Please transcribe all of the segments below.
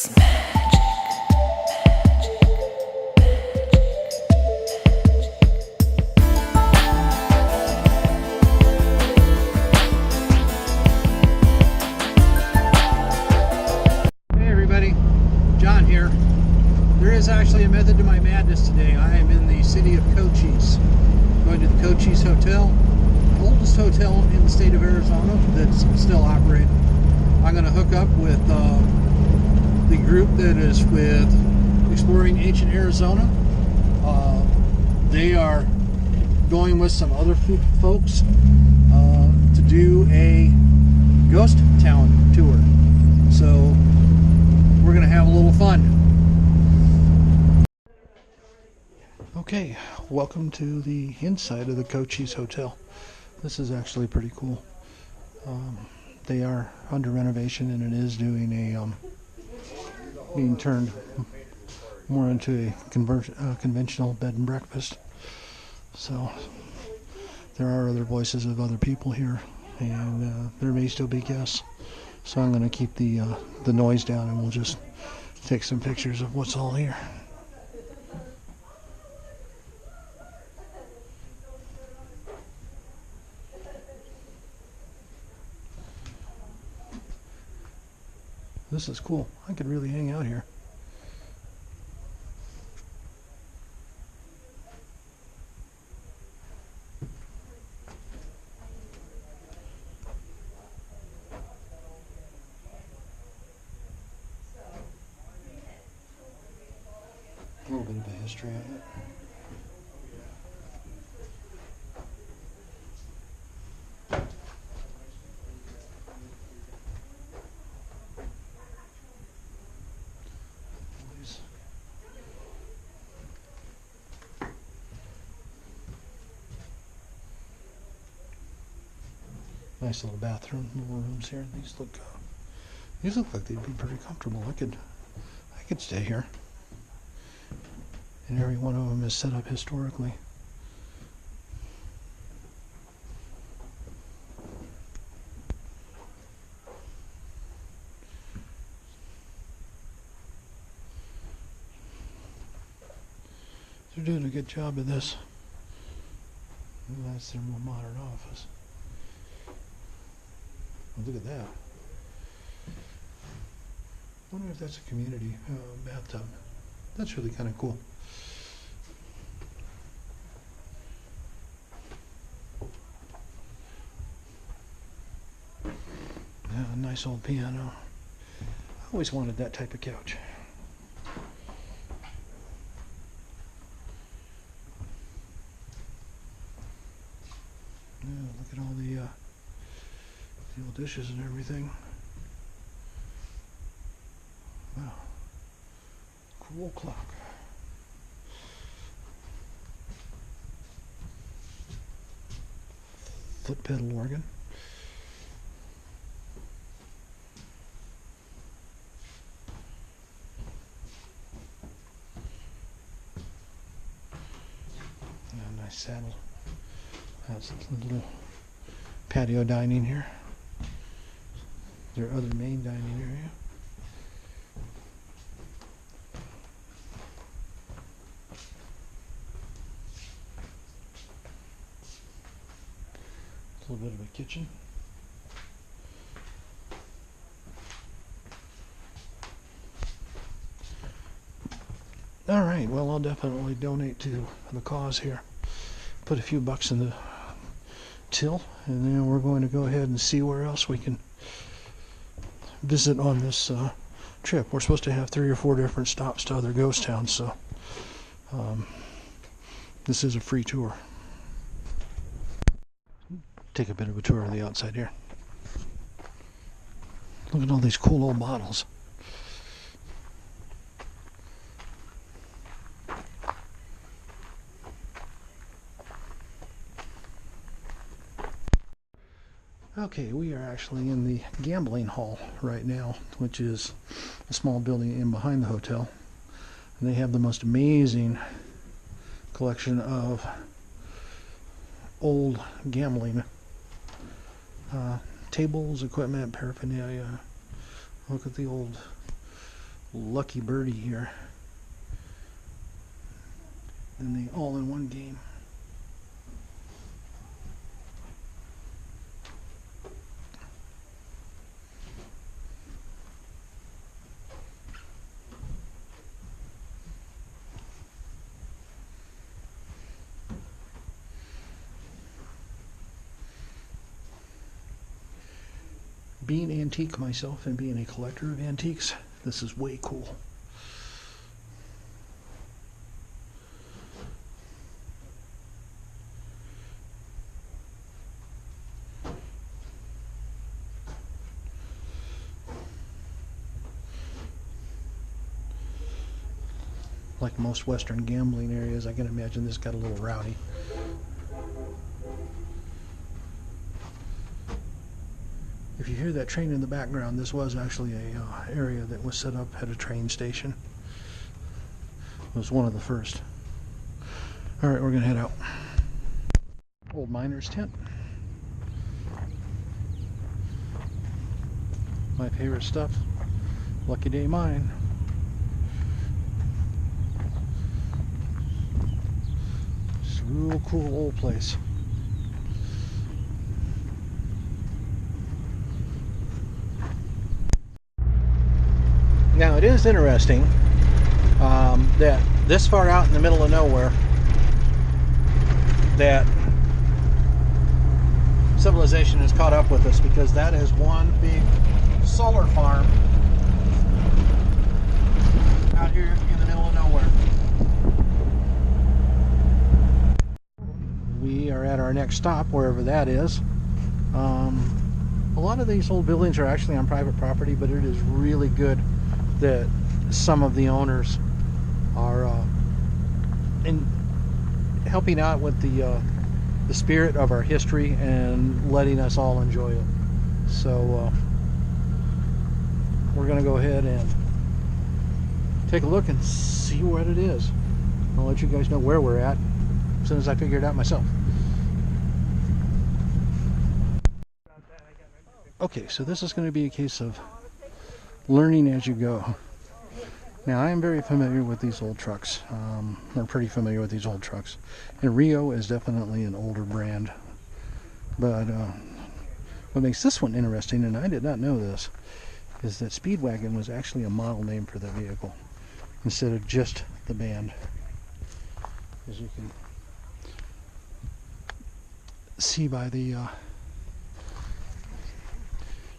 There is actually a method to my madness today. I am in the city of Cochise, going to the Cochise Hotel, oldest hotel in the state of Arizona that's still operating. I'm going to hook up with the group that is with Exploring Ancient Arizona. They are going with some other folks to do a ghost town tour. So we're going to have a little fun. Okay, welcome to the inside of the Cochise Hotel. This is actually pretty cool. They are under renovation, and it is doing a being turned more into a conventional bed and breakfast. So there are other voices of other people here, and there may still be guests. So I'm going to keep the noise down, and we'll just take some pictures of what's all here. This is cool. I could really hang out here. A little bit of a history of it. Nice little bathroom, little rooms here. These look like they'd be pretty comfortable. I could stay here. And every one of them is set up historically. They're doing a good job of this. That's their more modern office. Oh, look at that. I wonder if that's a community bathtub. That's really kind of cool. Yeah, a nice old piano. I always wanted that type of couch. Yeah, look at all the old dishes and everything. Wow. Cool clock. Foot pedal organ. Yeah, nice saddle. That's a little patio dining here. Their other main dining area. A little bit of a kitchen. All right, well, I'll definitely donate to the cause here. Put a few bucks in the till, and then we're going to go ahead and see where else we can visit on this trip. We're supposed to have 3 or 4 different stops to other ghost towns, so this is a free tour. Take a bit of a tour of the outside here. Look at all these cool old bottles. Okay, we are actually in the gambling hall right now, which is a small building in behind the hotel. And they have the most amazing collection of old gambling tables, equipment, paraphernalia. Look at the old lucky birdie here in the all-in-one game. Being antique myself and being a collector of antiques, this is way cool. Like most Western gambling areas, I can imagine this got a little rowdy. If you hear that train in the background, this was actually a area that was set up at a train station. It was one of the first. Alright, we're gonna head out. Old miner's tent. My favorite stuff. Lucky day mine. Just a real cool old place. Now it is interesting that this far out in the middle of nowhere that civilization has caught up with us, because that is one big solar farm out here in the middle of nowhere. We are at our next stop, wherever that is. A lot of these old buildings are actually on private property, but it is really good that some of the owners are in helping out with the spirit of our history and letting us all enjoy it. So we're gonna go ahead and take a look and see what it is. I'll let you guys know where we're at as soon as I figure it out myself. Okay, so this is going to be a case of learning as you go. Now, I am very familiar with these old trucks. I'm pretty familiar with these old trucks. And Rio is definitely an older brand. But what makes this one interesting, and I did not know this, is that Speedwagon was actually a model name for the vehicle instead of just the band. As you can see by the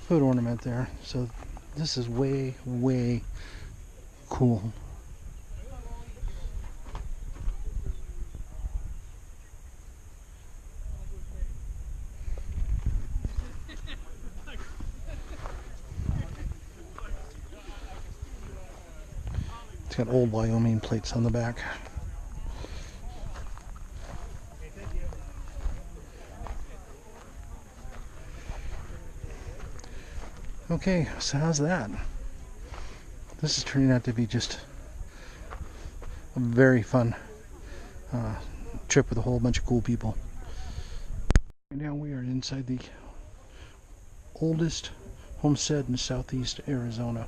hood ornament there. So this is way, way cool. It's got old Wyoming plates on the back. Okay, so how's that? This is turning out to be just a very fun trip with a whole bunch of cool people. Right now we are inside the oldest homestead in southeast Arizona.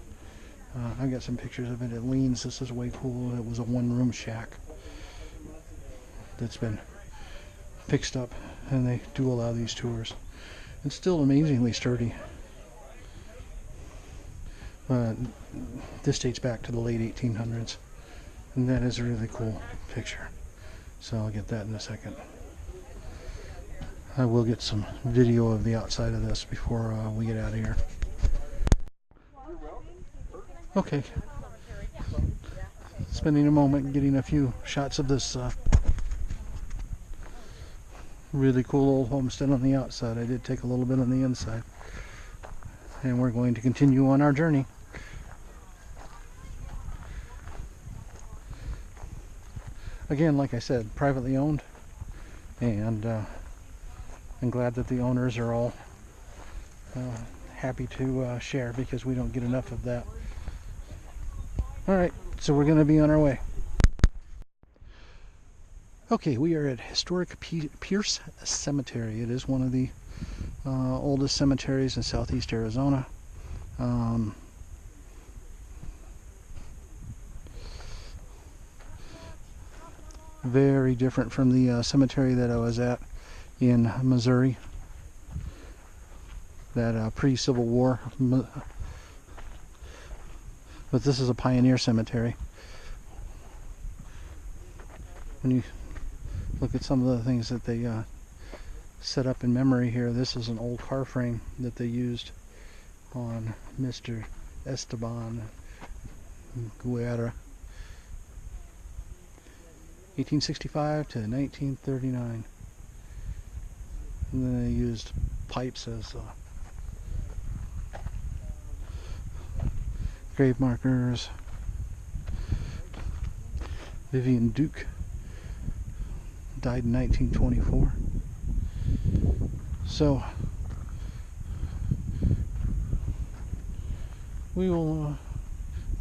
I got some pictures of it. It leans. This is way cool. It was a one-room shack that's been fixed up, and they do allow these tours. It's still amazingly sturdy. This dates back to the late 1800s, and that is a really cool picture. So I'll get that in a second. I will get some video of the outside of this before we get out of here. Okay. Spending a moment getting a few shots of this really cool old homestead on the outside. I did take a little bit on the inside. And we're going to continue on our journey. Again, like I said, privately owned, and I'm glad that the owners are all happy to share, because we don't get enough of that. Alright, so we're going to be on our way. Okay, we are at Historic Pierce Cemetery. It is one of the oldest cemeteries in southeast Arizona. Very different from the cemetery that I was at in Missouri. That pre-Civil War. But this is a pioneer cemetery. When you look at some of the things that they set up in memory here, this is an old car frame that they used on Mr. Esteban Guerra. 1865 to 1939. And then they used pipes as grave markers. Vivian Duke died in 1924. So we'll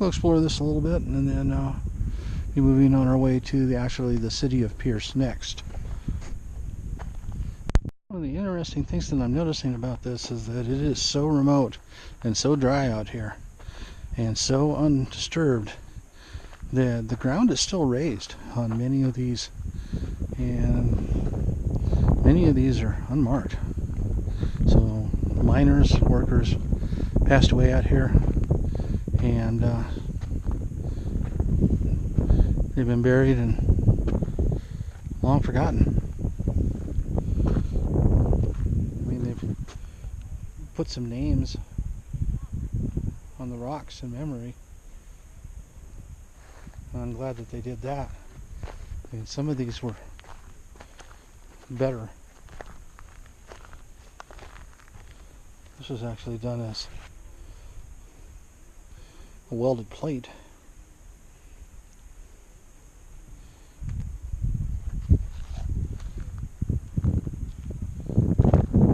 explore this a little bit, and then be moving on our way to the city of Pierce next. One of the interesting things that I'm noticing about this is that it is so remote and so dry out here and so undisturbed that the ground is still raised on many of these, and many of these are unmarked. So miners, workers passed away out here, and they've been buried and long forgotten. I mean, they've put some names on the rocks in memory. I'm glad that they did that. And some of these were better. This was actually done as a welded plate.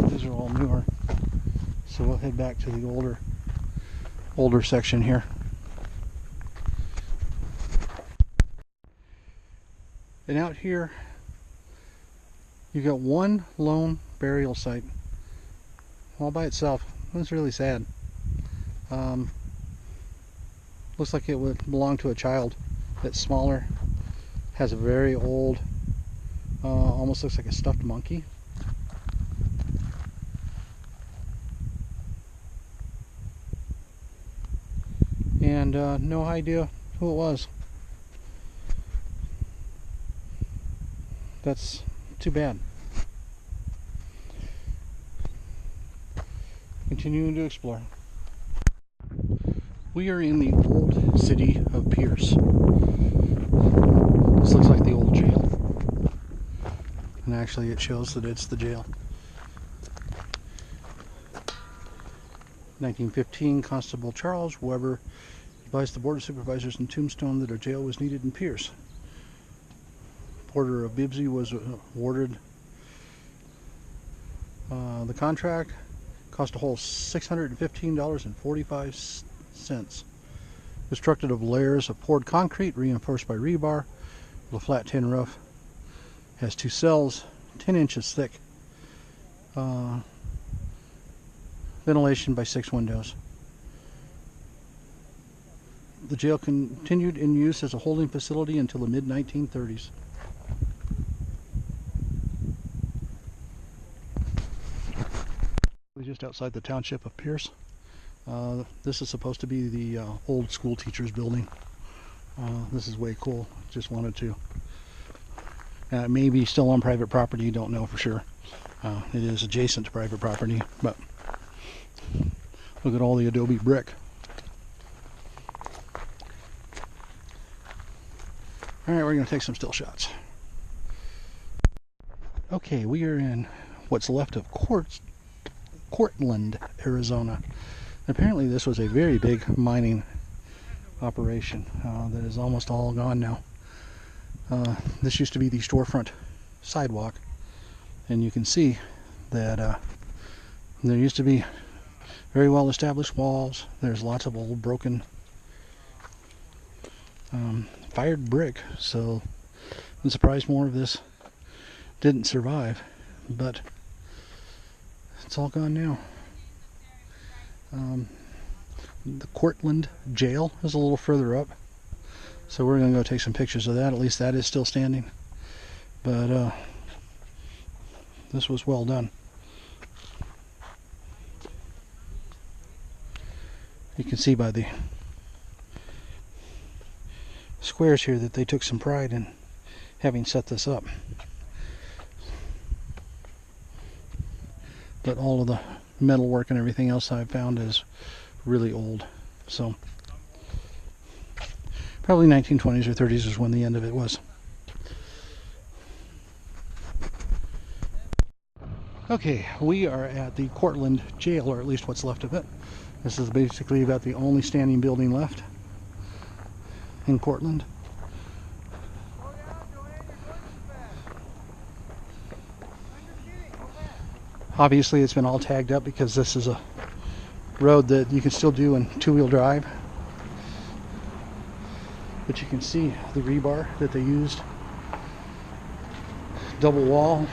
These are all newer. So we'll head back to the older section here. And out here, you got one lone burial site, all by itself. That's really sad. Looks like it would belong to a child. That's smaller, has a very old, almost looks like a stuffed monkey. And no idea who it was. That's too bad. Continuing to explore. We are in the old city of Pierce. This looks like the old jail. And actually it shows that it's the jail. 1915, Constable Charles Weber advised the Board of Supervisors in Tombstone that a jail was needed in Pierce. Porter of Bibbsey was awarded the contract. Cost a whole $615.45. Constructed of layers of poured concrete reinforced by rebar with a flat tin roof. Has 2 cells, 10 inches thick. Ventilation by 6 windows. The jail continued in use as a holding facility until the mid-1930s. Just outside the township of Pierce. This is supposed to be the old school teachers building. This is way cool. Just wanted to. It may be still on private property, don't know for sure. It is adjacent to private property, but look at all the adobe brick. Alright, we're going to take some still shots. Okay, we are in what's left of Cortland, Arizona. Apparently this was a very big mining operation that is almost all gone now. This used to be the storefront sidewalk, and you can see that there used to be very well established walls. There's lots of old broken fired brick, so I'm surprised more of this didn't survive, but it's all gone now. The Cortland jail is a little further up, so we're going to go take some pictures of that. At least that is still standing. but this was well done. You can see by the squares here that they took some pride in having set this up. But all of the metalwork and everything else I've found is really old. So probably 1920s or 30s is when the end of it was. Okay, we are at the Cortland jail, or at least what's left of it. This is basically about the only standing building left in Cortland. Obviously it's been all tagged up because this is a road that you can still do in two-wheel drive. But you can see the rebar that they used. Double wall.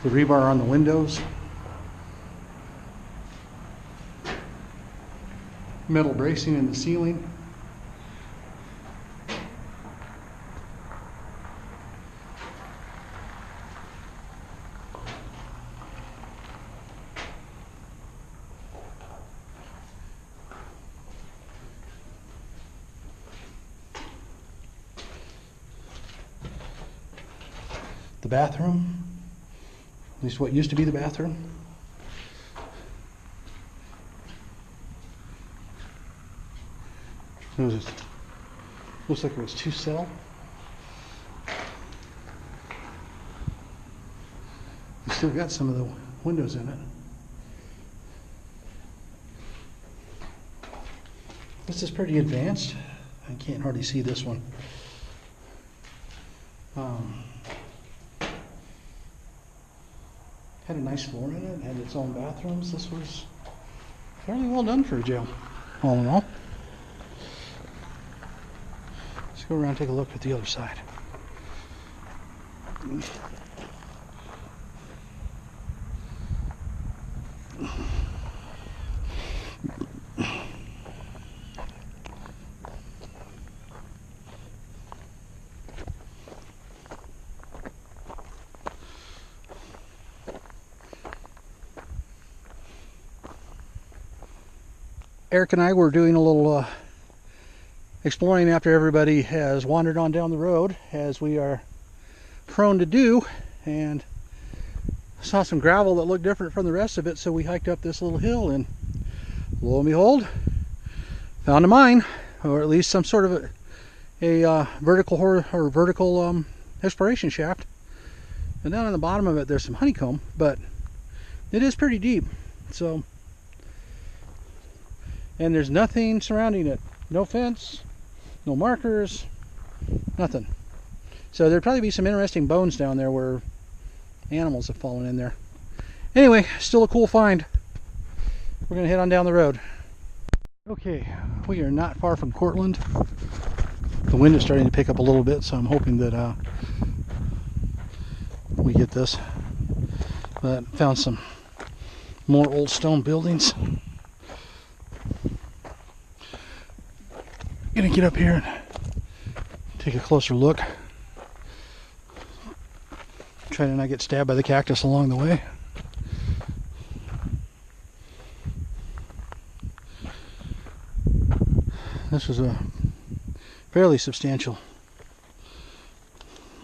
The rebar on the windows. Metal bracing in the ceiling. The bathroom, at least what used to be the bathroom. Looks like it was 2-cell. You still got some of the windows in it. This is pretty advanced. I can't hardly see this one. Had a nice floor in it, had its own bathrooms. This was fairly well done for a jail, all in all. Let's go around and take a look at the other side. Eric and I were doing a little exploring after everybody has wandered on down the road, as we are prone to do, and saw some gravel that looked different from the rest of it, so we hiked up this little hill, and lo and behold, found a mine, or at least some sort of a vertical exploration shaft. And down on the bottom of it there's some honeycomb, but it is pretty deep. So, and there's nothing surrounding it. No fence, no markers, nothing. So there'd probably be some interesting bones down there where animals have fallen in there. Anyway, still a cool find. We're gonna head on down the road. Okay, we are not far from Cortland. The wind is starting to pick up a little bit, so I'm hoping that we get this. But found some more old stone buildings. Gonna get up here and take a closer look. Try to not get stabbed by the cactus along the way. This was a fairly substantial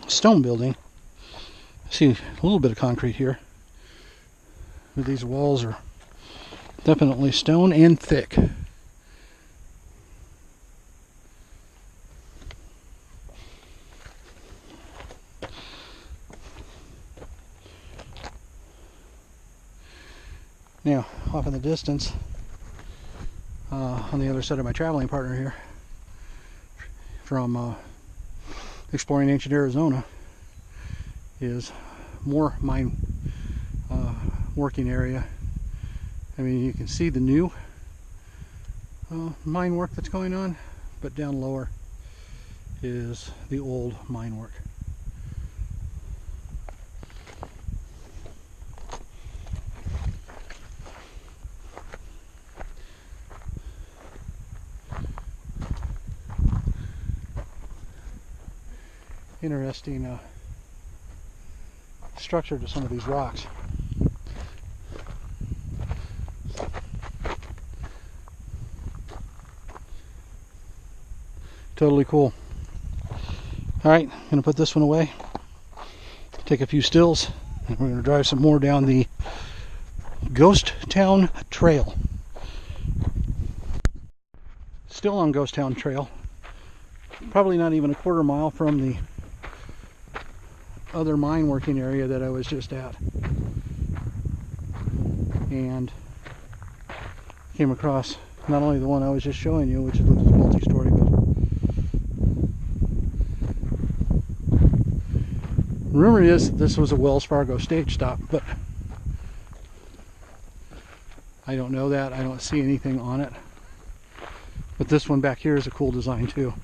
stone building. I see a little bit of concrete here. But these walls are definitely stone and thick. Now, off in the distance, on the other side of my traveling partner here, from Exploring Ancient Arizona, is more mine working area. I mean, you can see the new mine work that's going on, but down lower is the old mine work. interesting structure to some of these rocks. Totally cool. Alright, I'm going to put this one away, take a few stills, and we're going to drive some more down the Ghost Town Trail. Still on Ghost Town Trail. Probably not even a quarter mile from the other mine working area that I was just at. And came across not only the one I was just showing you, which looks multi-story, but rumor is that this was a Wells Fargo stage stop, but I don't know that. I don't see anything on it. But this one back here is a cool design too.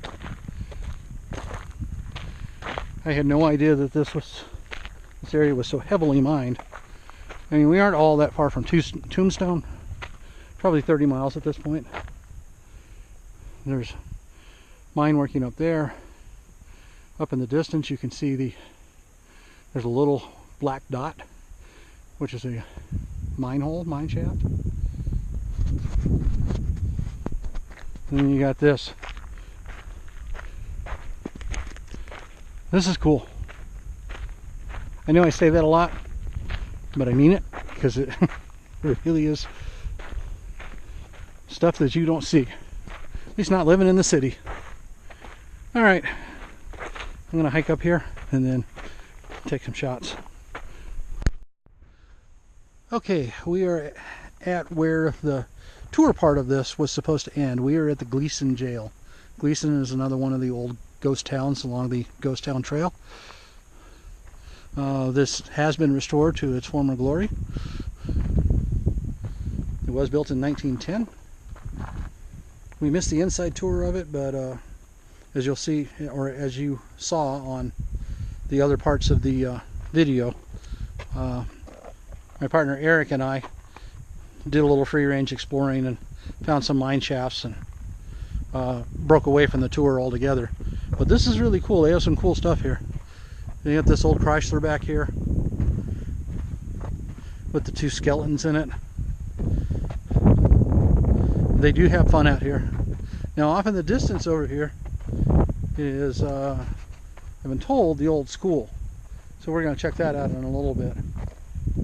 I had no idea that this area was so heavily mined. I mean, we aren't all that far from Tombstone. Probably 30 miles at this point. There's mine working up there. Up in the distance you can see there's a little black dot, which is a mine hole, mine shaft. And then you got this. This is cool. I know I say that a lot, but I mean it, because it really is stuff that you don't see. At least not living in the city. Alright, I'm going to hike up here and then take some shots. Okay, we are at where the tour part of this was supposed to end. We are at the Gleason Jail. Gleason is another one of the old ghost towns along the Ghost Town Trail. This has been restored to its former glory. It was built in 1910. We missed the inside tour of it, but as you'll see, or as you saw on the other parts of the video, my partner Eric and I did a little free-range exploring and found some mine shafts and broke away from the tour altogether. But this is really cool. They have some cool stuff here. They got this old Chrysler back here with the two skeletons in it. They do have fun out here. Now off in the distance over here is, I've been told, the old school. So we're going to check that out in a little bit.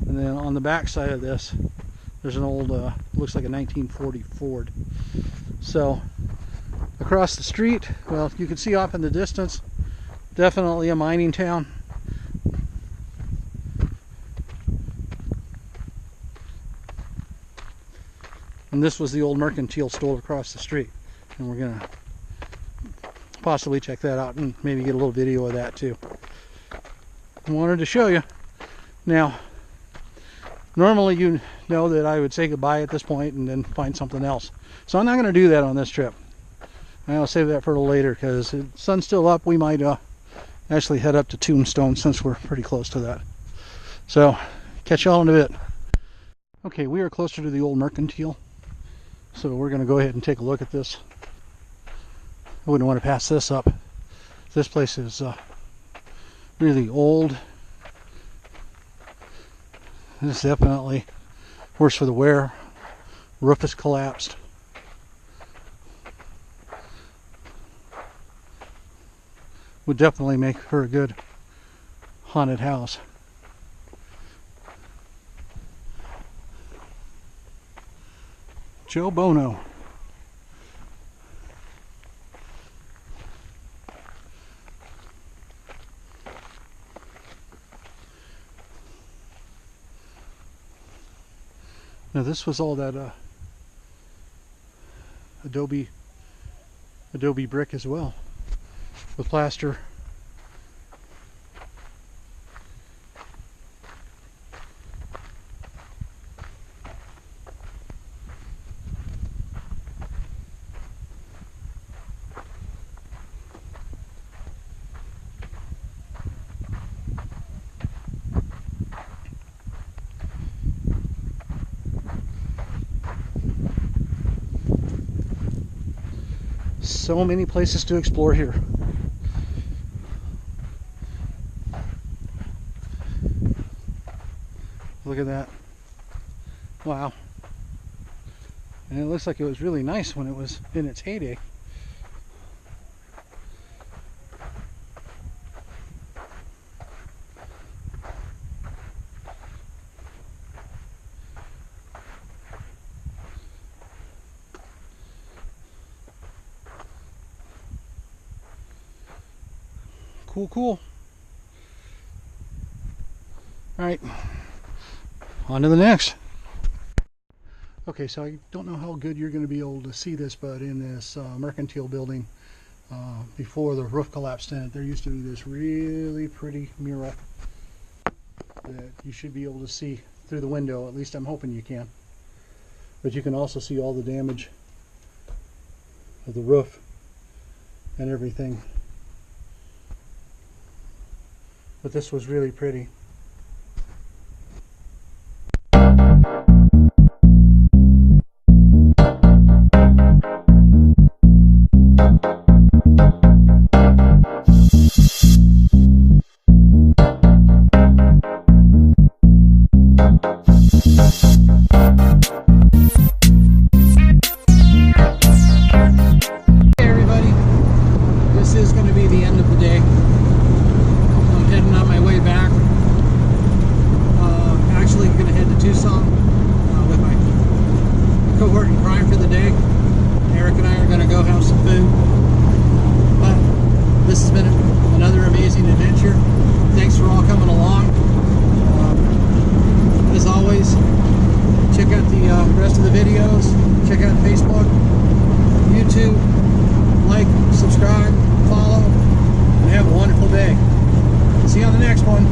And then on the back side of this, there's an old, looks like a 1940 Ford. So across the street, well, you can see off in the distance, definitely a mining town. And this was the old mercantile store across the street. And we're going to possibly check that out and maybe get a little video of that too. I wanted to show you. Now, normally you know that I would say goodbye at this point and then find something else. So I'm not going to do that on this trip. I'll save that for a little later because the sun's still up. We might actually head up to Tombstone since we're pretty close to that. So, catch y'all in a bit. Okay, we are closer to the old mercantile. So we're going to go ahead and take a look at this. I wouldn't want to pass this up. This place is really old. This is definitely worse for the wear. Roof is collapsed. Would definitely make for a good haunted house. Joe Bono. Now this was all that adobe brick as well, with plaster. So many places to explore here. Look at that. Wow. And it looks like it was really nice when it was in its heyday. Cool, cool. All right, on to the next. Okay, so I don't know how good you're going to be able to see this, but in this mercantile building, before the roof collapsed in it, there used to be this really pretty mural that you should be able to see through the window. At least I'm hoping you can. But you can also see all the damage of the roof and everything. But this was really pretty. Cohort in crime for the day. Eric and I are going to go have some food. But this has been another amazing adventure. Thanks for all coming along. As always, check out the rest of the videos. Check out Facebook, YouTube. Like, subscribe, follow, and have a wonderful day. See you on the next one.